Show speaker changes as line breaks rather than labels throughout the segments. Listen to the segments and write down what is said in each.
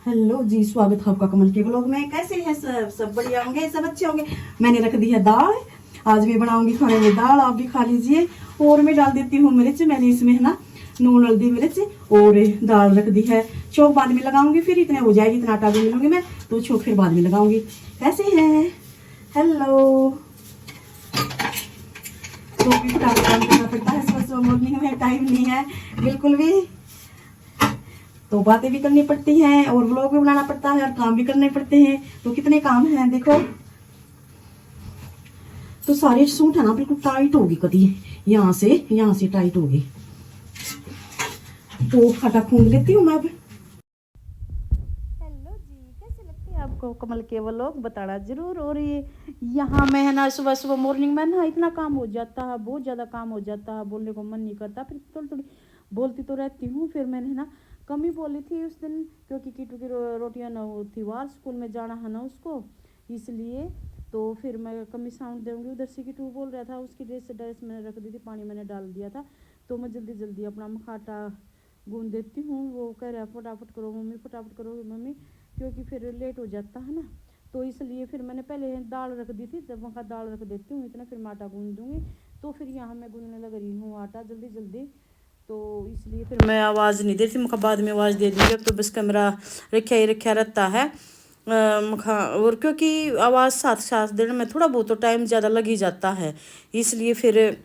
Hello जी, स्वागत है आपका कमल के ब्लॉग में। कैसे हैं सब बढ़िया होंगे, सब अच्छे होंगे। मैंने रख दी है दाल। आज मैं बनाऊंगी खाने में दाल, आप भी खा लीजिए। और मैं डाल देती हूँ मिर्च, मैंने इसमें है ना नून हल्दी मिर्च। और दाल रख दी है। चौक बाद में लगाऊंगी, फिर इतने हो जाएगी, इतना आटा भी मिलूंगी मैं, तो चौक फिर बाद में लगाऊंगी। कैसे हैं? हेलो। तो भी फटाफट काम करना पड़ता है, सुबह मॉर्निंग में टाइम नहीं है बिल्कुल भी। तो बातें भी करनी पड़ती हैं और व्लॉग भी बनाना पड़ता है और काम भी करने पड़ते हैं। तो कितने काम हैं देखो। तो सारे सूट है ना बिल्कुल टाइट होगी, कभी यहाँ से टाइट होगी। तो फटा खूंद लेती हूँ मैं अब। हेलो जी, कैसे लगते हैं आपको कमल के व्लॉग? बताना जरूर। और ये यहाँ मैं है ना सुबह सुबह मॉर्निंग में ना इतना काम हो जाता है, बहुत ज़्यादा काम हो जाता है, बोलने को मन नहीं करता। फिर थोड़ी थोड़ी बोलती तो रहती हूँ। फिर मैंने है ना कम ही बोली थी उस दिन, क्योंकि कीटू की रोटियां ना होती वार, स्कूल में जाना है ना उसको, इसलिए। तो फिर मैं कम ही साउंड दूंगी। उधर से कीटू बोल रहा था, उसकी ड्रेस मैंने रख दी थी, पानी मैंने डाल दिया था। तो मैं जल्दी जल्दी अपना मखाटा गूंद देती हूँ। वो कह रहा है फटाफट करो मम्मी, फटाफट करो मम्मी, क्योंकि फिर लेट हो जाता है ना। तो इसलिए फिर मैंने पहले दाल रख दी थी, जब वहाँ दाल रख देती हूँ इतना, फिर मैं आटा गूंद दूँगी। तो फिर यहाँ मैं गूंदने लग रही हूँ आटा जल्दी जल्दी। तो इसलिए फिर मैं आवाज़ नहीं देती, मैं बाद में आवाज़ दे दूँगी। अब तो बस कैमरा रखा ही रखा रहता है। मखा और क्योंकि आवाज़ साथ साथ देने में थोड़ा बहुत तो टाइम ज़्यादा लग ही जाता है, इसलिए फिर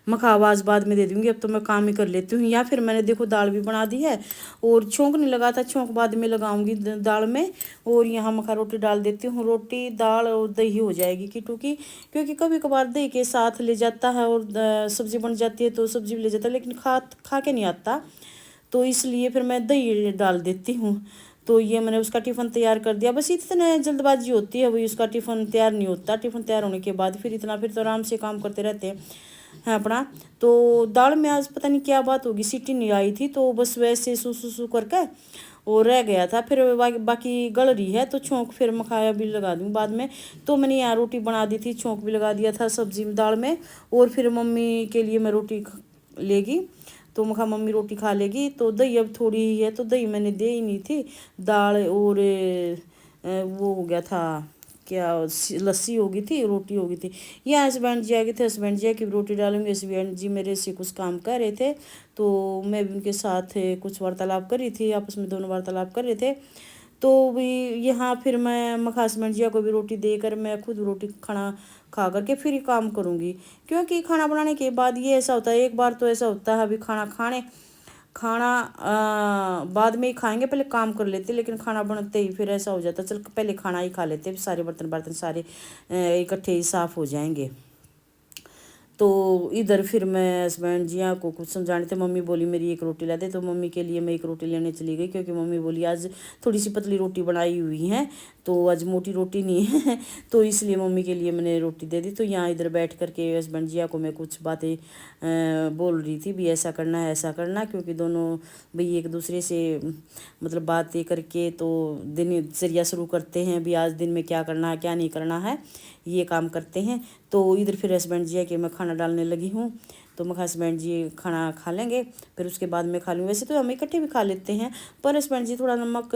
मखा आवाज़ बाद में दे दूँगी। अब तो मैं काम ही कर लेती हूँ। या फिर मैंने देखो दाल भी बना दी है और छोंक नहीं लगा था, छोंक बाद में लगाऊंगी दाल में। और यहाँ मखा रोटी डाल देती हूँ, रोटी दाल और दही हो जाएगी कीटू की, क्योंकि कभी कभार दही के साथ ले जाता है और सब्ज़ी बन जाती है तो सब्ज़ी भी ले जाता है, लेकिन खा के नहीं आता। तो इसलिए फिर मैं दही डाल देती हूँ। तो ये मैंने उसका टिफ़िन तैयार कर दिया। बस इतने जल्दबाजी होती है, वही उसका टिफ़िन तैयार नहीं होता। टिफ़िन तैयार होने के बाद फिर तो आराम से काम करते रहते हैं है अपना। तो दाल में आज पता नहीं क्या बात होगी, सीटी नहीं आई थी, तो बस वैसे सू करके और रह गया था। फिर बाकी गल रही है, तो छोंक फिर मखाया भी लगा दूँ बाद में। तो मैंने यहाँ रोटी बना दी थी, छोंक भी लगा दिया था सब्जी में दाल में। और फिर मम्मी के लिए मैं रोटी लेगी, तो मखा मम्मी रोटी खा लेगी। तो दही अब थोड़ी ही है, तो दही मैंने दे ही नहीं थी। दाल और वो हो गया था क्या, लस्सी हो गई थी, रोटी हो गई थी। ये हस्बैंड जी आ गए थे, हस्बैंड जी की रोटी डालूंगी। हस्बैंड जी मेरे से कुछ काम कर रहे थे, तो मैं भी उनके साथ कुछ वार्तालाप कर रही थी, आपस में दोनों वार्तालाप कर रहे थे। तो भी यहाँ फिर मैं मखा हस्बैंड जी को भी रोटी देकर मैं खुद रोटी खाना खा करके फिर ही काम करूँगी। क्योंकि खाना बनाने के बाद ये ऐसा होता है, एक बार तो ऐसा होता है अभी खाना बाद में ही खाएंगे, पहले काम कर लेते, लेकिन खाना बनते ही फिर ऐसा हो जाता, चल पहले खाना ही खा लेते, सारे बर्तन बर्तन सारे इकट्ठे ही साफ हो जाएंगे। तो इधर फिर मैं हस्बैंड जी को कुछ समझाने थे। मम्मी बोली मेरी एक रोटी ला दे, तो मम्मी के लिए मैं एक रोटी लेने चली गई, क्योंकि मम्मी बोली आज थोड़ी सी पतली रोटी बनाई हुई है, तो आज मोटी रोटी नहीं है। तो इसलिए मम्मी के लिए मैंने रोटी दे दी। तो यहाँ इधर बैठ करके हस्बैंड जी को मैं कुछ बातें बोल रही थी भी, ऐसा करना है ऐसा करना, क्योंकि दोनों भाई एक दूसरे से मतलब बातें करके तो दिनचर्या शुरू करते हैं भी, आज दिन में क्या करना है क्या नहीं करना है, ये काम करते हैं। तो इधर फिर हस्बैंड जी है कि मैं खाना डालने लगी हूँ। तो मैं हस्बैंड जी खाना खा लेंगे, फिर उसके बाद मैं खा लूँगी। वैसे तो हम इकट्ठे भी खा लेते हैं, पर हस्बैंड जी थोड़ा नमक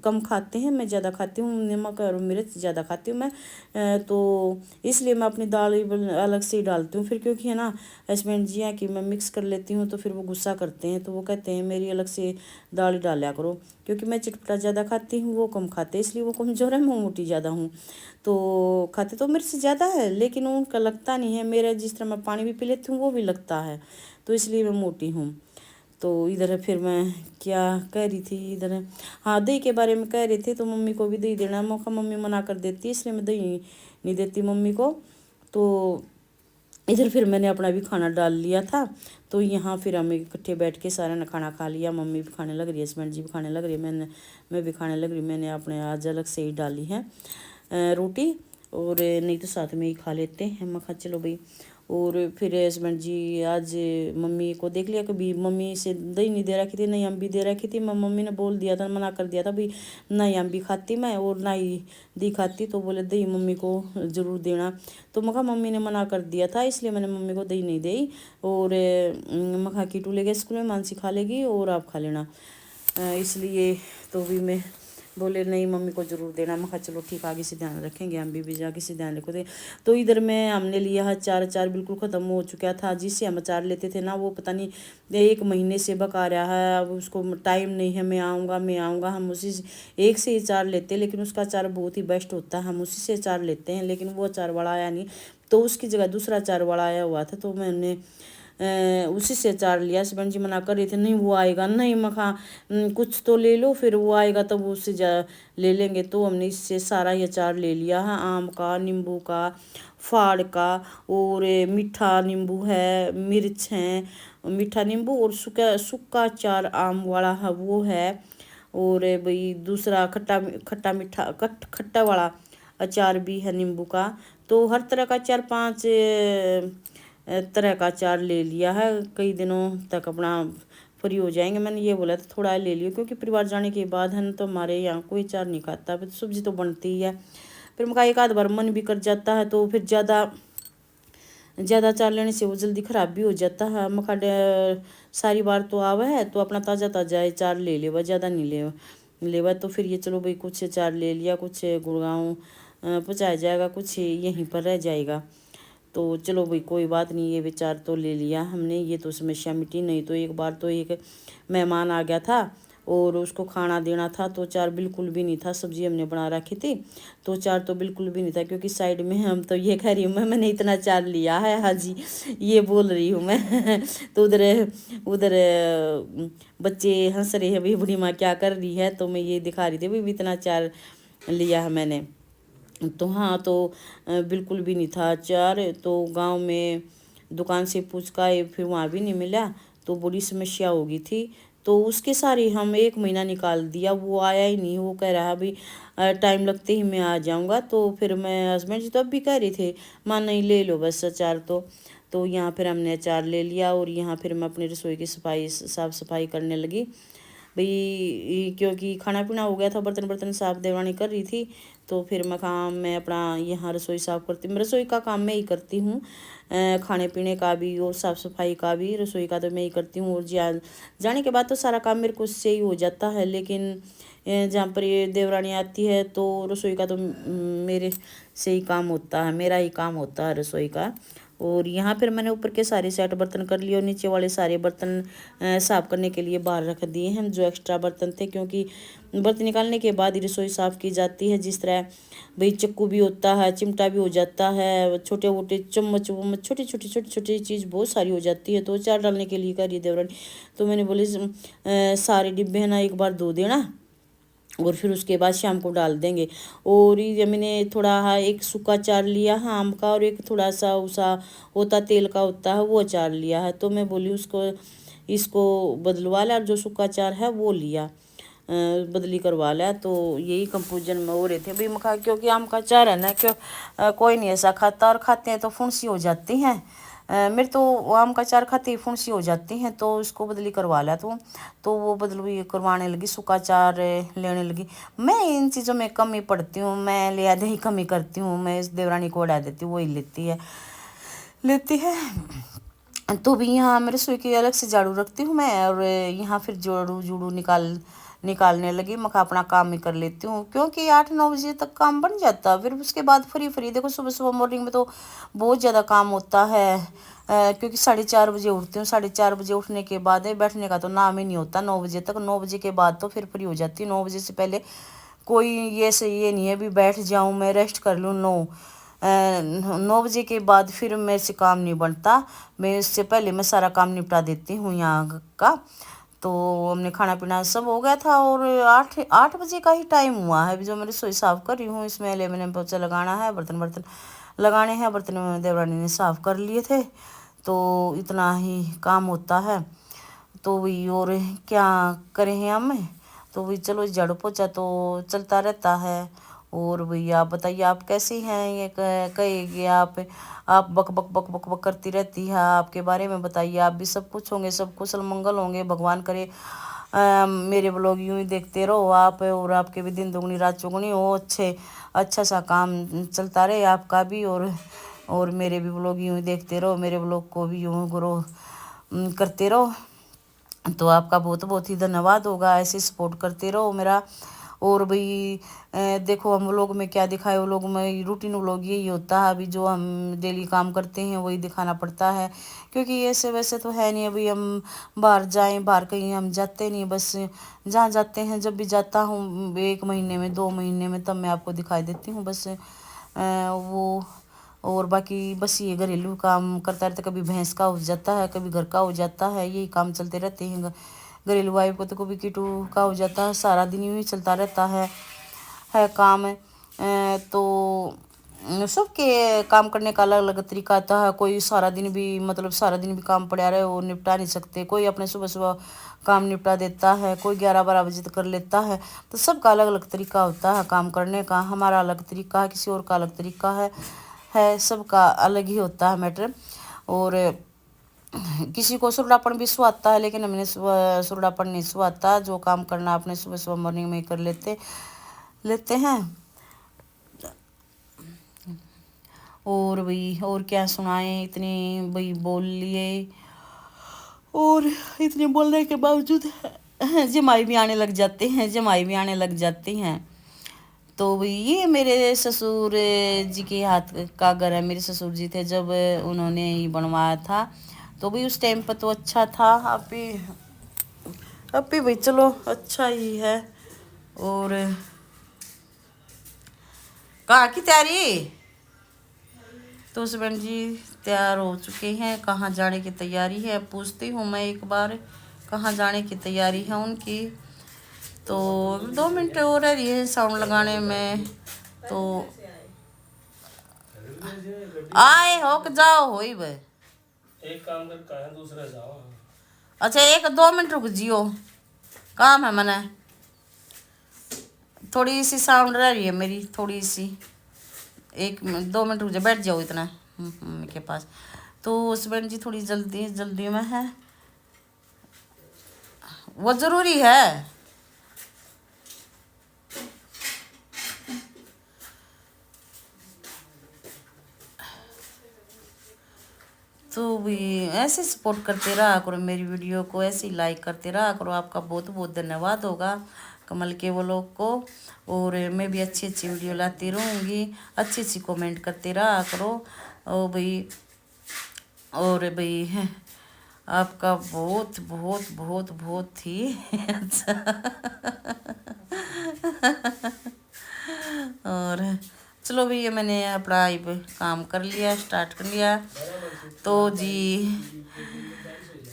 कम खाते हैं, मैं ज़्यादा खाती हूँ, नमक और मिर्च ज़्यादा खाती हूँ मैं। तो इसलिए मैं अपनी दाल अलग से ही डालती हूँ फिर, क्योंकि है ना हस्बैंड जी हैं कि मैं मिक्स कर लेती हूँ, तो फिर वो गुस्सा करते हैं, तो वो कहते हैं मेरी अलग से दाल ही डाला करो, क्योंकि मैं चटपटा ज़्यादा खाती हूँ, वो कम खाते, इसलिए वो कमज़ोर है, मैं मोटी ज़्यादा हूँ। तो खाते तो मिर्च ज़्यादा है, लेकिन उनका लगता नहीं है, मेरा जिस तरह मैं पानी भी पी लेती हूँ वो भी लगता है, तो इसलिए मैं मोटी हूँ। तो इधर फिर मैं क्या कह रही थी, इधर हाँ दही के बारे में कह रही थी। तो मम्मी को भी दही देना मौका, मम्मी मना कर देती है, इसलिए मैं दही नहीं देती मम्मी को। तो इधर फिर मैंने अपना भी खाना डाल लिया था। तो यहाँ फिर हम इकट्ठे बैठ के सारा ने खाना खा लिया, मम्मी भी खाने लग रही है, हस्बैंड जी भी खाने लग रही है, मैं भी खाने लग रही। मैंने अपने आज अलग से ही डाली है रोटी, और नहीं तो साथ में ही खा लेते हैं। मैं कहा चलो भाई। और फिर हस्बैंड जी आज मम्मी को देख लिया, कभी मम्मी से दही नहीं दे रखी थी, नहीं हम भी दे रखी थी, मम्मी ने बोल दिया था, मना कर दिया था भाई नहीं हम भी खाती मैं और ना ही दही खाती, तो बोले दही मम्मी को ज़रूर देना। तो मैं कहा मम्मी ने मना कर दिया था, इसलिए मैंने मम्मी को दही नहीं दी। और मैं कहा कीटू ले गए स्कूल में, मानसी खा लेगी और आप खा लेना, इसलिए तो भी मैं बोले नहीं मम्मी को ज़रूर देना। मैं कहा चलो ठीक, आगे से ध्यान रखेंगे, हम भी जाके से ध्यान रखो थे। तो इधर में हमने लिया है अचार बिल्कुल ख़त्म हो चुका था। जिससे हम अचार लेते थे ना, वो पता नहीं 1 महीने से बका रहा है। अब उसको टाइम नहीं है, मैं आऊँगा। हम उसी से एक से ही अचार लेते हैं, लेकिन उसका अचार बहुत ही बेस्ट होता है, हम उसी से अचार लेते हैं। लेकिन वो अचार वाला आया नहीं, तो उसकी जगह दूसरा अचार वाला आया हुआ था, तो मैंने उसी से अचार लिया। हस्बैंड जी मना कर रहे थे, नहीं वो आएगा नहीं। मखा कुछ तो ले लो, फिर वो आएगा तब वो उससे ले लेंगे। तो हमने इससे सारा ही अचार ले लिया है, आम का, नींबू का, फाड़ का, और मीठा नींबू है, मिर्च है, मीठा नींबू, और सूखा अचार आम वाला है वो है, और भाई दूसरा खट्टा मीठा खट्टा वाला अचार भी है नींबू का। तो हर तरह का 4-5 तरह का अचार ले लिया है। कई दिनों तक अपना फ्री हो जाएंगे। मैंने ये बोला था थोड़ा ले लियो, क्योंकि परिवार जाने के बाद है ना, तो हमारे यहाँ कोई अचार नहीं खाता, फिर सब्जी तो बनती ही है। फिर मैं एक आध बार मन भी कर जाता है, तो फिर ज़्यादा अचार लेने से वो जल्दी ख़राब भी हो जाता है। मखा सारी बार तो आवा है, तो अपना ताज़ा अचार ले लेवा, ज़्यादा नहीं लेवा। तो फिर ये चलो भाई कुछ अचार ले लिया, कुछ गुड़गांव पहुँचाया जाएगा, कुछ यहीं पर रह जाएगा। तो चलो भाई कोई बात नहीं, ये विचार तो ले लिया हमने, ये तो समस्या मिटी। नहीं तो एक बार तो एक मेहमान आ गया था और उसको खाना देना था, तो अचार बिल्कुल भी नहीं था। सब्जी हमने बना रखी थी, तो अचार तो बिल्कुल भी नहीं था, क्योंकि साइड में हम तो ये कह रही हूँ मैंने इतना अचार लिया है, हाँ जी ये बोल रही हूँ मैं। तो उधर बच्चे हंस रहे हैं, भाई बूढ़ी माँ क्या कर रही है, तो मैं ये दिखा रही थी भाई इतना अचार लिया है मैंने। तो हाँ, तो बिल्कुल भी नहीं था अचार। तो गांव में दुकान से पूछ का फिर वहाँ भी नहीं मिला, तो बड़ी समस्या हो गई थी। तो उसके सारे हम 1 महीना निकाल दिया, वो आया ही नहीं। वो कह रहा अभी टाइम लगते ही मैं आ जाऊँगा। तो फिर मैं हस्बैंड जी तो अब भी कह रहे थे माँ नहीं ले लो बस अचार। तो यहाँ फिर हमने अचार ले लिया, और यहाँ फिर मैं अपनी रसोई की साफ़ सफाई करने लगी भाई, क्योंकि खाना पीना हो गया था, बर्तन साफ देवानी कर रही थी। तो फिर मैं अपना यहाँ रसोई साफ़ करती हूँ। रसोई का काम मैं ही करती हूँ, खाने पीने का भी और साफ़ सफाई का भी। रसोई का तो मैं ही करती हूँ, और जाने के बाद तो सारा काम मेरे को से ही हो जाता है। लेकिन जहाँ पर ये देवरानी आती है, तो रसोई का तो मेरे से ही काम होता है, मेरा ही काम होता है रसोई का। और यहाँ फिर मैंने ऊपर के सारे सेट बर्तन कर लिए, और नीचे वाले सारे बर्तन साफ़ करने के लिए बाहर रख दिए हैं, जो एक्स्ट्रा बर्तन थे। क्योंकि बर्तन निकालने के बाद ही रसोई साफ़ की जाती है। जिस तरह भाई चक्कू भी होता है, चिमटा भी हो जाता है, छोटे मोटे चम्मच वम्मच, छोटी चीज़ बहुत सारी हो जाती है। तो अचार डालने के लिए कह रही देवरानी, तो मैंने बोली सारे डिब्बे है ना एक बार धो देना, और फिर उसके बाद शाम को डाल देंगे। और ये मैंने थोड़ा एक सूखा अचार लिया है आम का, और एक थोड़ा सा उसा होता तेल का होता है वो अचार लिया है। तो मैं बोली इसको बदलवा लिया, और जो सूखा अचार है वो लिया, बदली करवा लिया। तो यही कंफ्यूजन में हो रहे थे भाई मखा, क्योंकि आम का अचार है ना, कोई नहीं ऐसा खाता, और खाते हैं तो फुंसी हो जाती हैं। मेरे तो आम का अचार खाते ही फुंसी हो जाती हैं, तो इसको बदली करवा लिया। तो वो बदली करवाने लगी, सूखा अचार लेने लगी। मैं इन चीज़ों में कम ही पड़ती हूँ, मैं ले आधे ही कम ही करती हूँ। मैं इस देवरानी को उड़ा देती हूँ, वही लेती है। तो भी यहाँ मैं रसोई की अलग से झाड़ू रखती हूँ मैं, और यहाँ फिर झाड़ू जूड़ू निकालने लगी। मैं अपना काम ही कर लेती हूँ, क्योंकि 8-9 बजे तक काम बन जाता है। फिर उसके बाद फ्री देखो, सुबह मॉर्निंग में तो बहुत ज़्यादा काम होता है। क्योंकि 4:30 बजे उठती हूँ, 4:30 बजे उठने के बाद बैठने का तो नाम ही नहीं होता 9 बजे तक। 9 बजे के बाद तो फिर फ्री हो जाती हूँ। 9 बजे से पहले कोई ये नहीं है भी बैठ जाऊँ मैं रेस्ट कर लूँ, 9 बजे के बाद फिर मेरे से काम नहीं बनता। मैं इससे पहले मैं सारा काम निपटा देती हूँ यहाँ का। तो हमने खाना पीना सब हो गया था, और 8 बजे का ही टाइम हुआ है। अभी जो मैं रसोई साफ़ कर रही हूँ, इसमें मैंने पोछा लगाना है, बर्तन लगाने हैं। बर्तन देवरानी ने साफ़ कर लिए थे, तो इतना ही काम होता है। तो वही, और क्या करें हम। तो वही चलो, झाड़ू पोछा तो चलता रहता है। और भैया आप बताइए, आप कैसी हैं। ये कहेगी आप बक बक बक बक बक करती रहती है, आपके बारे में बताइए। आप भी सब कुछ होंगे, सब कुशल मंगल होंगे, भगवान करे मेरे ब्लॉग यूँ ही देखते रहो आप, और आपके भी दिन दुगनी रात चौगुनी हो, अच्छा सा काम चलता रहे आपका भी। और मेरे भी ब्लॉग यूँ ही देखते रहो, मेरे ब्लॉग को भी यूँ ग्रो करते रहो। तो आपका बहुत बहुत ही धन्यवाद होगा, ऐसे सपोर्ट करते रहो मेरा। और भाई देखो हम लोग में क्या दिखाए, वो लोग में रूटीन व्लॉग यही होता है, अभी जो हम डेली काम करते हैं वही दिखाना पड़ता है, क्योंकि ऐसे वैसे तो है नहीं अभी हम बाहर जाएं, बाहर कहीं हम जाते नहीं, बस जहाँ जाते हैं जब भी जाता हूँ 1 महीने में 2 महीने में तब मैं आपको दिखाई देती हूँ बस वो। और बाकी बस ये घरेलू काम करता रहता, कभी भैंस का हो जाता है, कभी घर का हो जाता है, यही काम चलते रहते हैं। घरेलू वाइफ को तो कभी कीटू का हो जाता है, सारा दिन यूँ ही चलता रहता है काम। तो सबके काम करने का अलग अलग तरीका आता है, कोई सारा दिन भी मतलब सारा दिन भी काम पड़ा रहे वो निपटा नहीं सकते, कोई अपने सुबह सुबह काम निपटा देता है, कोई 11-12 बजे तक कर लेता है। तो सबका अलग अलग तरीका होता है काम करने का, हमारा अलग तरीका है, किसी और का अलग तरीका है सबका अलग ही होता है मैटर। और किसी को सुरडापन भी सुहाता है, लेकिन हमने सुरडापन नहीं सुहाता, जो काम करना अपने सुबह सुबह मॉर्निंग में कर लेते हैं। और भाई और क्या सुनाएं, इतने भाई बोल लिए, और इतने बोलने के बावजूद जमाई भी आने लग जाते हैं, जमाई भी आने लग जाती हैं। तो भाई ये मेरे ससुर जी के हाथ का घर है, मेरे ससुर जी थे जब उन्होंने ही बनवाया था, तो भाई उस टाइम पर तो अच्छा था, अब भी भाई चलो अच्छा ही है। और कहाँ की तैयारी, तो हसबैंड जी तैयार हो चुके हैं, कहाँ जाने की तैयारी है पूछती हूँ मैं एक बार, कहाँ जाने की तैयारी है उनकी। तो 2 मिनट हो रही है साउंड लगाने में, तो आए हो के जाओ हो ही भाई, एक काम करता है दूसरा जाओ। अच्छा 1-2 मिनट रुक जियो, काम है मैंने, थोड़ी सी साउंड रह रही है मेरी, थोड़ी सी 1-2 मिनट रुक जाओ, बैठ जाओ इतना मम्मी के पास। तो हसबैंड जी थोड़ी जल्दी में है, वो ज़रूरी है। तो भी ऐसे सपोर्ट करते रहा करो मेरी वीडियो को, ऐसे ही लाइक करते रहा करो, आपका बहुत बहुत धन्यवाद होगा कमल के वो लोग को। और मैं भी अच्छी अच्छी वीडियो लाती रहूँगी, अच्छी अच्छी कमेंट करते रहा करो। और भाई आपका बहुत बहुत बहुत बहुत ही अच्छा और चलो भैया मैंने अपना काम कर लिया, स्टार्ट कर लिया। तो जी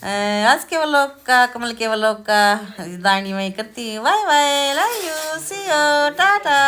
आज के व्लॉग का, कमल के व्लॉग का दानी मैं करती हूँ, bye bye, love you, see you, Tata.